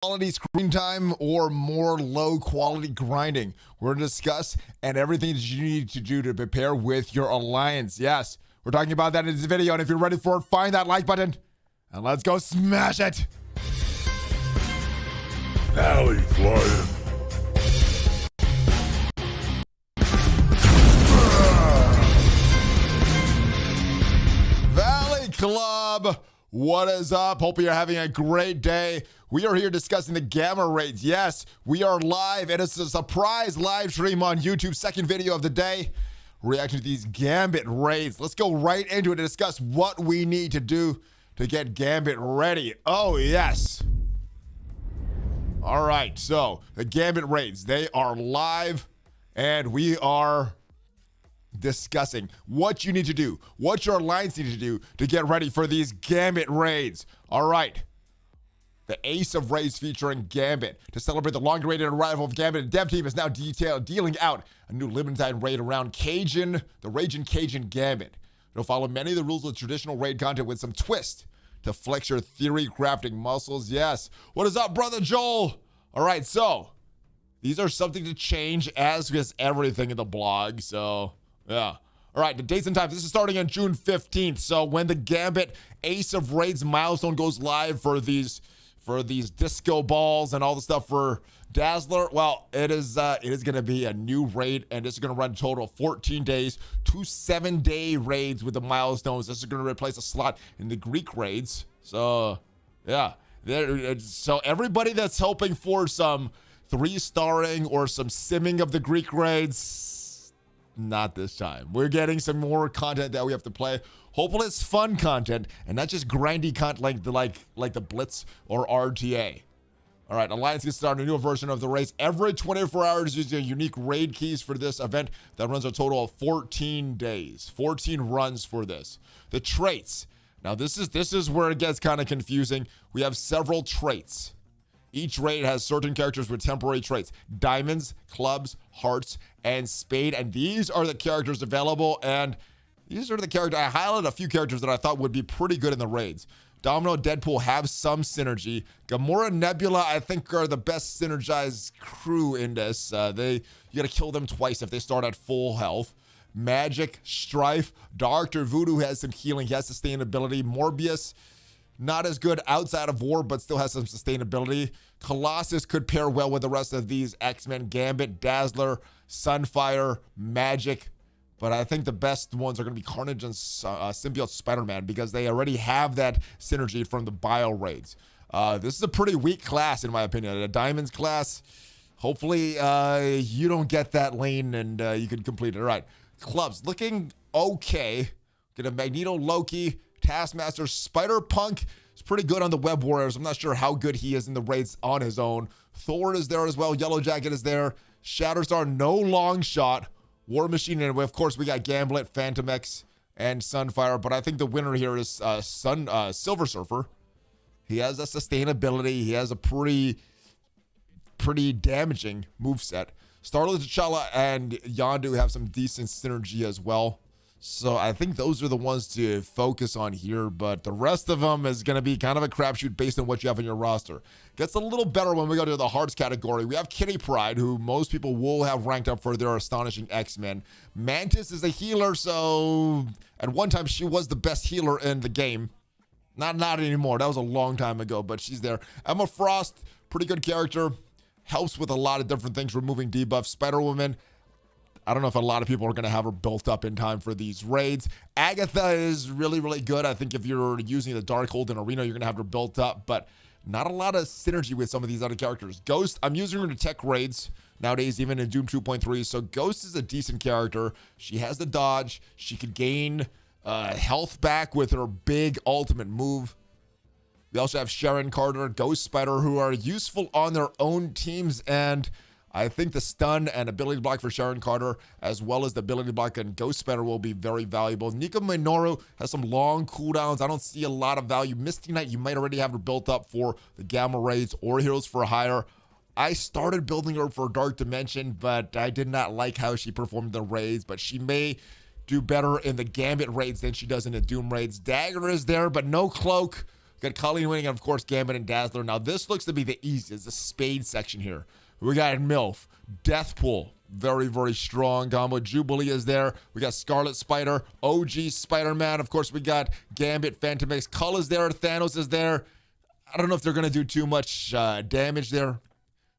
quality screen time or more low quality grinding. We're going to discuss and everything that you need to do to prepare with your alliance. Yes, we're talking about that in this video, and if you're ready for it, find that like button and let's go smash it. ValleyFlyin. Valley Club, what is up? Hope you're having a great day. We are here discussing the gamma raids. Yes, we are live. It is a surprise live stream on YouTube. Second video of the day. Reaction to these Gambit raids. Let's go right into it to discuss what we need to do to get Gambit ready. Oh, yes. All right, so the Gambit raids, they are live, and we are discussing what you need to do, what your alliance need to do to get ready for these Gambit raids. All right, the Ace of Raids featuring Gambit. To celebrate the long-awaited arrival of Gambit, the dev team is now dealing out a new limited time raid around Cajun, the Raging Cajun Gambit. It'll follow many of the rules of traditional raid content with some twist to flex your theory crafting muscles. Yes. What is up, brother Joel? All right, so these are something to change as with everything in the blog. So, yeah. All right, the dates and times. This is starting on June 15th. So when the Gambit Ace of Raids milestone goes live for these disco balls and all the stuff for Dazzler, well, it is going to be a new raid, and this is going to run a total of 14 days, 2 7-day raids with the milestones. This is going to replace a slot in the Greek raids. So, yeah. So everybody that's hoping for some 3-starring or some simming of the Greek raids, not this time. We're getting some more content that we have to play. Hopefully it's fun content and not just grindy content like the Blitz or RTA. All right, Alliance gets started a new version of the race every 24 hours using unique raid keys for this event that runs a total of 14 days. 14 runs for this. The traits. Now this is where it gets kind of confusing. We have several traits. Each raid has certain characters with temporary traits. Diamonds, clubs, hearts, and spade. And these are the characters available, and these are the characters. I highlighted a few characters that I thought would be pretty good in the raids. Domino, Deadpool have some synergy. Gamora, Nebula, I think are the best synergized crew in this. You gotta kill them twice if they start at full health. Magic, Strife, Doctor Voodoo has some healing. He has sustainability. Morbius, not as good outside of war, but still has some sustainability. Colossus could pair well with the rest of these X-Men. Gambit, Dazzler, Sunfire, Magic. But I think the best ones are going to be Carnage and Symbiote Spider-Man because they already have that synergy from the Bio raids. This is a pretty weak class, in my opinion. A Diamonds class, hopefully you don't get that lane and you can complete it. All right, clubs looking okay. Get a Magneto, Loki, Taskmaster, Spider-Punk is pretty good on the Web Warriors. I'm not sure how good he is in the raids on his own. Thor is there as well. Yellow Jacket is there. Shatterstar, no long shot. War Machine, and of course we got Gambit, Phantom X, and Sunfire. But I think the winner here is Silver Surfer. He has a sustainability. He has a pretty damaging moveset. Starlight, T'Challa, and Yondu have some decent synergy as well. So I think those are the ones to focus on here, but the rest of them is going to be kind of a crapshoot based on what you have in your roster. Gets a little better when we go to the hearts category. We have Kitty Pryde, who most people will have ranked up for their astonishing X-Men. Mantis is a healer, so at one time she was the best healer in the game. Not anymore. That was a long time ago, but she's there. Emma Frost, pretty good character. Helps with a lot of different things, removing debuffs. Spider-Woman, I don't know if a lot of people are going to have her built up in time for these raids. Agatha is really, really good. I think if you're using the Darkhold in Arena, you're going to have her built up, but not a lot of synergy with some of these other characters. Ghost, I'm using her to tech raids nowadays, even in Doom 2.3. So Ghost is a decent character. She has the dodge. She could gain health back with her big ultimate move. We also have Sharon Carter, Ghost Spider, who are useful on their own teams, and I think the stun and ability block for Sharon Carter, as well as the ability block on Ghost Spider, will be very valuable. Nika Minoru has some long cooldowns. I don't see a lot of value. Misty Knight, you might already have her built up for the Gamma raids or Heroes for Hire. I started building her for Dark Dimension, but I did not like how she performed in the raids, but she may do better in the Gambit raids than she does in the Doom raids. Dagger is there, but no cloak. We got Colleen winning, and of course, Gambit and Dazzler. Now, this looks to be the easiest, the spade section here. We got MILF, Deathpool, very, very strong combo. Jubilee is there. We got Scarlet Spider, OG Spider-Man. Of course, we got Gambit, Phantom X. Cull is there. Thanos is there. I don't know if they're going to do too much damage there.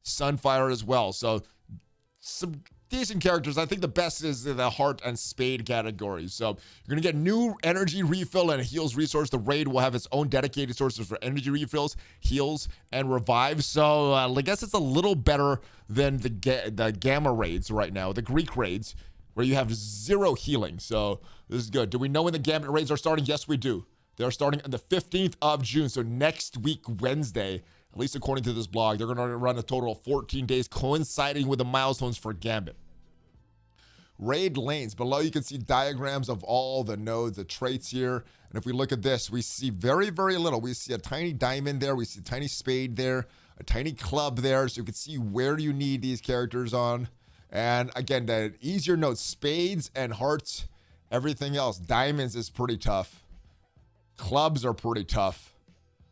Sunfire as well. So, some decent characters. I think the best is the heart and spade categories. So you're going to get new energy refill and heals resource. The raid will have its own dedicated sources for energy refills, heals, and revives. So I guess it's a little better than the gamma raids right now, the Greek raids, where you have 0 healing. So this is good. Do we know when the Gambit raids are starting? Yes, we do. They're starting on the 15th of June. So next week, Wednesday, at least according to this blog, they're going to run a total of 14 days coinciding with the milestones for Gambit. Raid lanes. Below you can see diagrams of all the nodes, the traits here. And if we look at this, we see very, very little. We see a tiny diamond there. We see a tiny spade there, a tiny club there. So you can see where you need these characters on. And again, the easier nodes, spades and hearts, everything else. Diamonds is pretty tough. Clubs are pretty tough.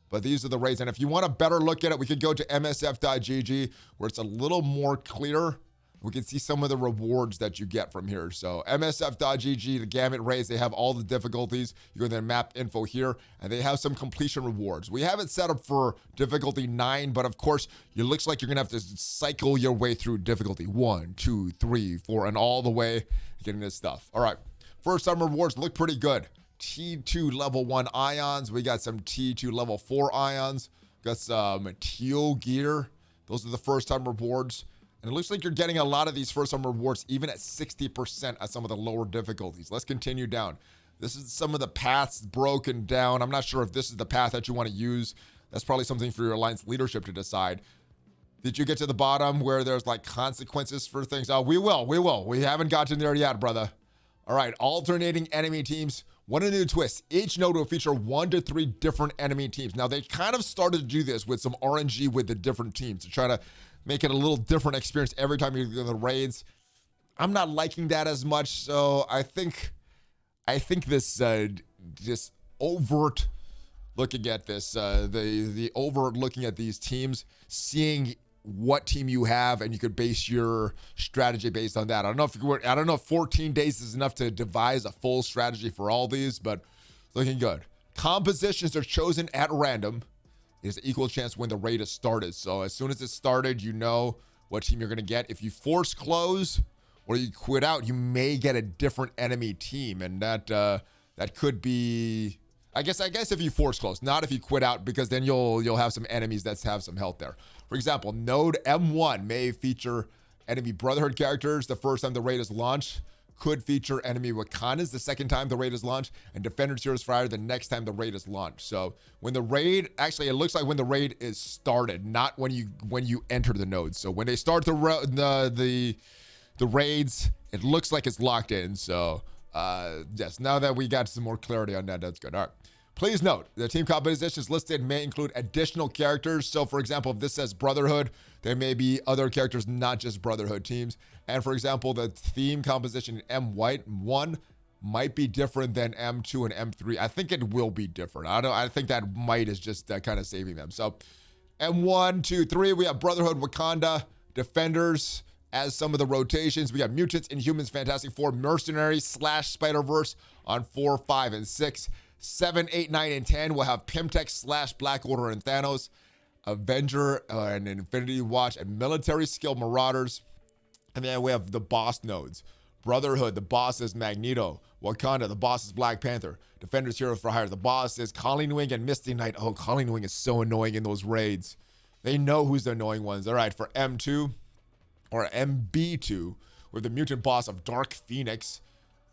But these are the raids. And if you want a better look at it, we could go to msf.gg where it's a little more clear. We can see some of the rewards that you get from here. So msf.gg, the Gambit raids, they have all the difficulties. You go to their map info here, and they have some completion rewards. We have it set up for difficulty 9, but of course, it looks like you're gonna have to cycle your way through difficulty 1, 2, 3, 4, and all the way getting this stuff. All right, first time rewards look pretty good. T2 level 1 ions. We got some T2 level 4 ions. Got some teal gear. Those are the first time rewards. And it looks like you're getting a lot of these first-time rewards, even at 60% at some of the lower difficulties. Let's continue down. This is some of the paths broken down. I'm not sure if this is the path that you want to use. That's probably something for your alliance leadership to decide. Did you get to the bottom where there's like consequences for things? Oh, we will. We haven't gotten there yet, brother. All right, alternating enemy teams. What a new twist. Each node will feature 1 to 3 different enemy teams. Now, they kind of started to do this with some RNG with the different teams to try to make it a little different experience every time you do the raids. I'm not liking that as much, so I think this just overt looking at this, the overt looking at these teams, seeing what team you have, and you could base your strategy based on that. I don't know if 14 days is enough to devise a full strategy for all these, but looking good. Compositions are chosen at random. There's an equal chance when the raid is started. So as soon as it's started, you know what team you're going to get. If you force close or you quit out, you may get a different enemy team. And that could be, I guess if you force close, not if you quit out, because then you'll have some enemies that have some health there. For example, node M1 may feature enemy Brotherhood characters the first time the raid is launched. Could feature enemy Wakandas the second time the raid is launched, and Defenders Heroes Fire the next time the raid is launched. So when the raid, actually it looks like when the raid is started, not when you enter the nodes. So when they start the raids, it looks like it's locked in. So yes, now that we got some more clarity on that, that's good. All right. Please note, the team compositions listed may include additional characters. So for example, if this says Brotherhood, there may be other characters, not just Brotherhood teams. And for example, the theme composition in M1 might be different than M2 and M3. I think it will be different. I think that might is just kind of saving them. So M1, 2, 3, we have Brotherhood, Wakanda, Defenders as some of the rotations. We have Mutants, Inhumans, Fantastic Four, Mercenaries, / Spider-Verse on 4, 5, and 6. 7, 8, 9, and 10 will have Pimtech / Black Order and Thanos, Avenger and Infinity Watch, and Military Skill Marauders. And then we have the boss nodes. Brotherhood, the boss is Magneto. Wakanda, the boss is Black Panther. Defenders Heroes for Hire, the boss is Colleen Wing and Misty Knight. Oh, Colleen Wing is so annoying in those raids. They know who's the annoying ones. All right, for M2 or MB2, with the mutant boss of Dark Phoenix.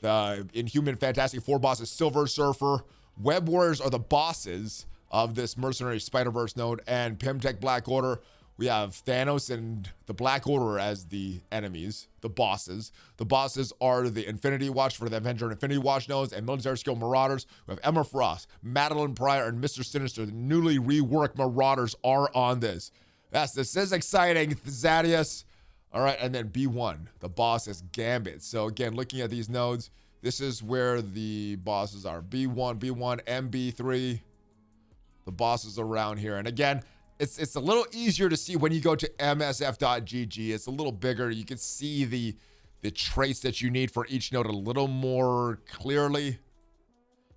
The Inhuman Fantastic Four boss is Silver Surfer. Web Warriors are the bosses of this Mercenary Spider-Verse node, and Pimtech Black Order. We have Thanos and the Black Order as the enemies, the bosses. The bosses are the Infinity Watch for the Avenger and Infinity Watch nodes, and Military Skill Marauders. We have Emma Frost, Madeline Pryor, and Mr. Sinister. The newly reworked Marauders are on this. Yes, this is exciting, Zadius. All right, and then B1, the boss is Gambit. So again, looking at these nodes, this is where the bosses are. B1, MB3. the bosses around here. And again, it's a little easier to see when you go to msf.gg. It's a little bigger. You can see the traits that you need for each node a little more clearly.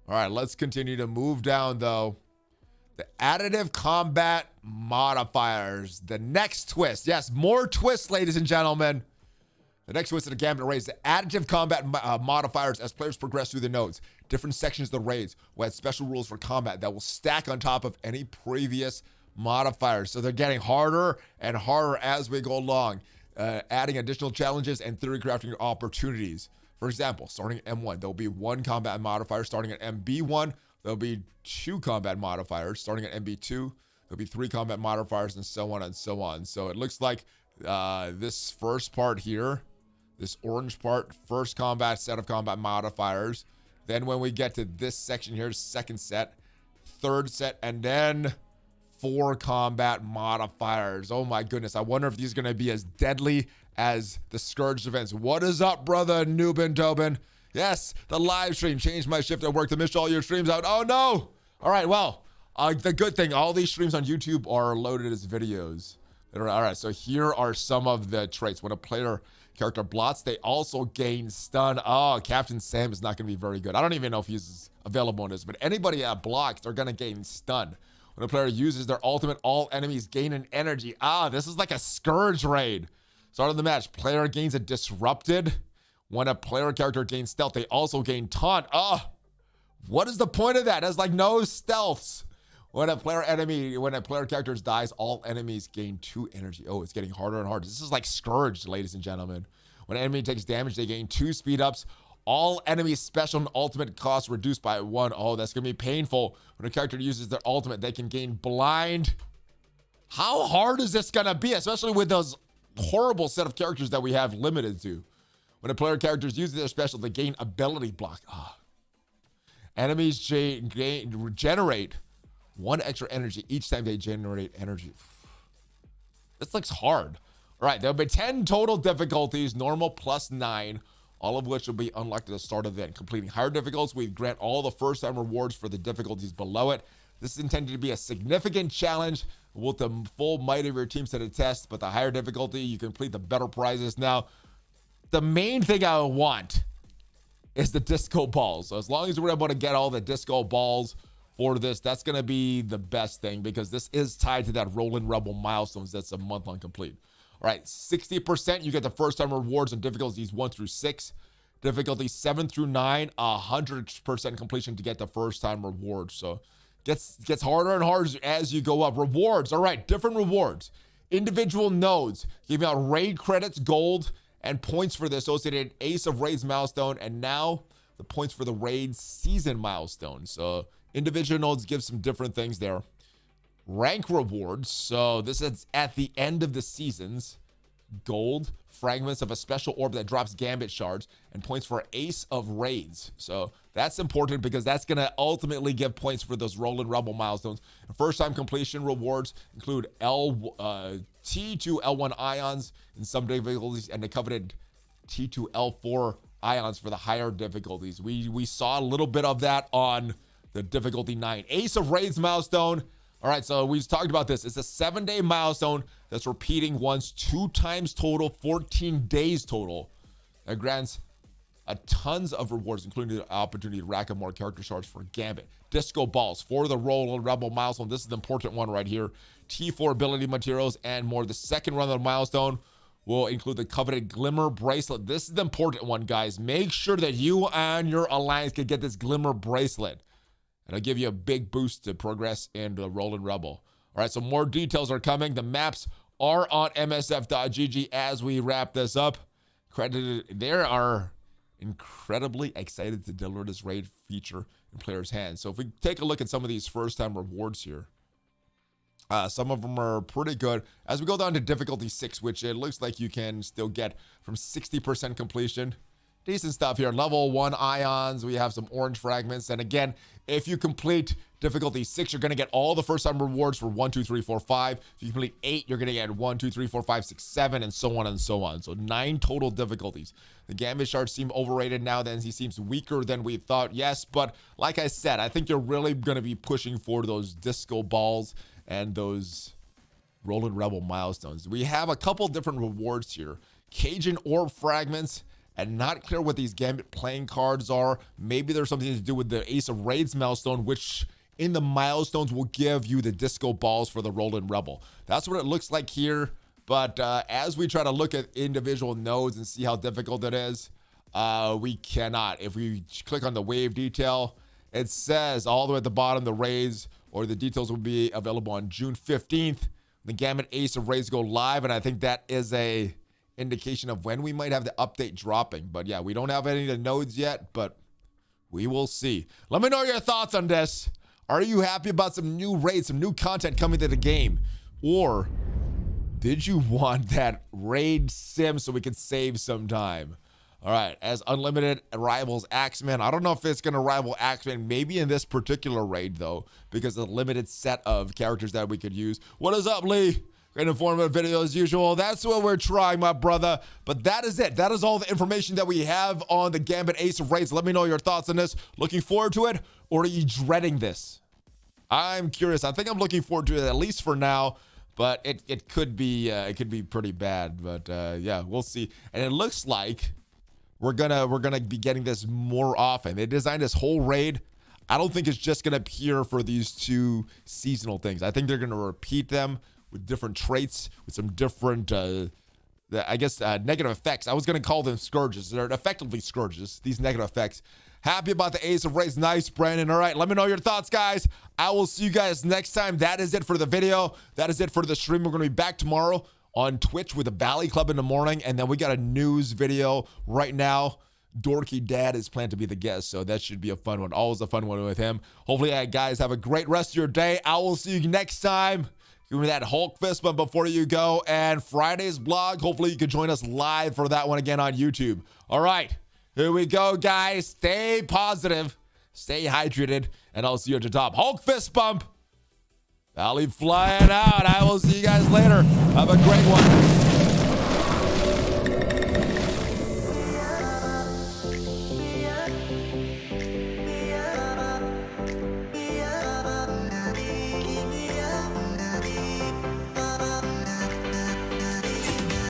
All right, let's continue to move down though. The additive combat modifiers, the next twist. Yes, more twists, ladies and gentlemen. The next twist of the Gambit raids, the additive combat modifiers as players progress through the nodes. Different sections of the raids will add special rules for combat that will stack on top of any previous modifiers. So they're getting harder and harder as we go along, adding additional challenges and theory crafting opportunities. For example, starting at M1, there'll be 1 combat modifier. Starting at MB1, there'll be 2 combat modifiers. Starting at MB2, there'll be 3 combat modifiers, and so on and so on. So it looks like this first part here, this orange part, first combat set of combat modifiers. Then when we get to this section here, second set, third set, and then 4 combat modifiers. Oh my goodness. I wonder if these are going to be as deadly as the Scourge events. What is up, brother Nubin Tobin? Yes, the live stream changed my shift at work to miss all your streams out. Oh no. All right, well, the good thing, all these streams on YouTube are loaded as videos. All right, so here are some of the traits. When a player character blots, they also gain stun. Oh, Captain Sam is not going to be very good. I don't even know if he's available in this, but anybody that blocks, they're going to gain stun. When a player uses their ultimate, all enemies gain an energy. Ah, this is like a Scourge raid. Start of the match, player gains a disrupted. When a player character gains stealth, they also gain taunt. Ah, what is the point of that? There's like no stealths. When a player character dies, all enemies gain 2 energy. Oh, it's getting harder and harder. This is like Scourge, ladies and gentlemen. When an enemy takes damage, they gain 2 speed ups. All enemies special and ultimate costs reduced by 1. Oh, that's going to be painful. When a character uses their ultimate, they can gain blind. How hard is this going to be, especially with those horrible set of characters that we have limited to? When a player character uses their special, they gain ability block. Ah. Enemies regenerate 1 extra energy each time they generate energy. This looks hard. All right, there'll be 10 total difficulties, normal +9, all of which will be unlocked at the start of the event. Completing higher difficulties, we grant all the first-time rewards for the difficulties below it. This is intended to be a significant challenge with the full might of your teams to the test, but the higher difficulty, you complete the better prizes. Now, the main thing I want is the disco balls. So as long as we're able to get all the disco balls for this, that's going to be the best thing, because this is tied to that Rolling Rebel milestones that's a month-long complete. All right, 60%, you get the first-time rewards on difficulties 1 through 6. Difficulties 7 through 9, 100% completion to get the first-time rewards. So gets harder and harder as you go up. Rewards, all right, different rewards. Individual nodes, giving out raid credits, gold, and points for the associated Ace of Raids milestone, and now the points for the raid season milestone. So individual nodes give some different things there. Rank rewards, so this is at the end of the seasons. Gold, fragments of a special orb that drops Gambit shards, and points for Ace of Raids. So that's important because that's going to ultimately give points for those Rolling Rebel milestones. And first-time completion rewards include T2 L1 ions in some difficulties, and the coveted T2 L4 ions for the higher difficulties. We saw a little bit of that on the difficulty 9. Ace of Raids milestone. All right, so we've talked about this. It's a 7-day milestone that's repeating once 2 times total, 14 days total. That grants tons of rewards, including the opportunity to rack up more character shards for Gambit. Disco balls for the Rolling Rebel milestone. This is the important one right here. T4 ability materials and more. The second run of the milestone will include the coveted Glimmer bracelet. This is the important one, guys. Make sure that you and your alliance can get this Glimmer bracelet. It'll give you a big boost to progress in the Rolling Rebel. All right, so more details are coming. The maps are on msf.gg as we wrap this up. They are incredibly excited to deliver this raid feature in players' hands. So if we take a look at some of these first-time rewards here, some of them are pretty good. As we go down to difficulty 6, which it looks like you can still get from 60% completion. decent stuff here. Level 1 ions. We have some orange fragments. And again, if you complete difficulty 6, you're going to get all the first time rewards for 1, 2, 3, 4, 5. If you complete 8, you're going to get 1, 2, 3, 4, 5, 6, 7, and so on and so on. So 9 total difficulties. The Gambit shards seem overrated now. Then he seems weaker than we thought. Yes, but like I said, I think you're really going to be pushing for those disco balls and those Rolling Rebel milestones. We have a couple different rewards here. Cajun orb fragments. And not clear what these Gambit playing cards are. Maybe there's something to do with the Ace of Raids milestone, which in the milestones will give you the disco balls for the Rolling Rebel. That's what it looks like here. But as we try to look at individual nodes and see how difficult it is, we cannot. If we click on the wave detail, it says all the way at the bottom, the raids or the details will be available on June 15th. The Gambit Ace of Raids go live, and I think that is a indication of when we might have the update dropping. But yeah, we don't have any of the nodes yet, but we will see. Let me know your thoughts on this. Are you happy about some new raids, some new content coming to the game? Or did you want that raid sim so we could save some time? All right, as Unlimited rivals Axeman. I don't know if it's going to rival Axeman, maybe in this particular raid, though, because of the limited set of characters that we could use. What is up, Lee? Great informative video as usual. That's what we're trying, my brother. But that is it. That is all the information that we have on the Gambit Ace of Raids. Let me know your thoughts on this. Looking forward to it, or are you dreading this? I'm curious. I think I'm looking forward to it, at least for now. But it could be pretty bad. But yeah, we'll see. And it looks like we're gonna be getting this more often. They designed this whole raid. I don't think it's just gonna appear for these 2 seasonal things. I think they're gonna repeat them with different traits, with some different, I guess, negative effects. I was going to call them scourges. They're effectively scourges, these negative effects. Happy about the Ace of Raids. Nice, Brandon. All right, let me know your thoughts, guys. I will see you guys next time. That is it for the video. That is it for the stream. We're going to be back tomorrow on Twitch with the Valley Club in the morning, and then we got a news video right now. Dorky Dad is planned to be the guest, so that should be a fun one. Always a fun one with him. Hopefully, guys, have a great rest of your day. I will see you next time. Give me that Hulk fist bump before you go. And Friday's blog, hopefully you can join us live for that one again on YouTube. All right, here we go, guys. Stay positive, stay hydrated, and I'll see you at the top. Hulk fist bump. ValleyFlyin out. I will see you guys later. Have a great one.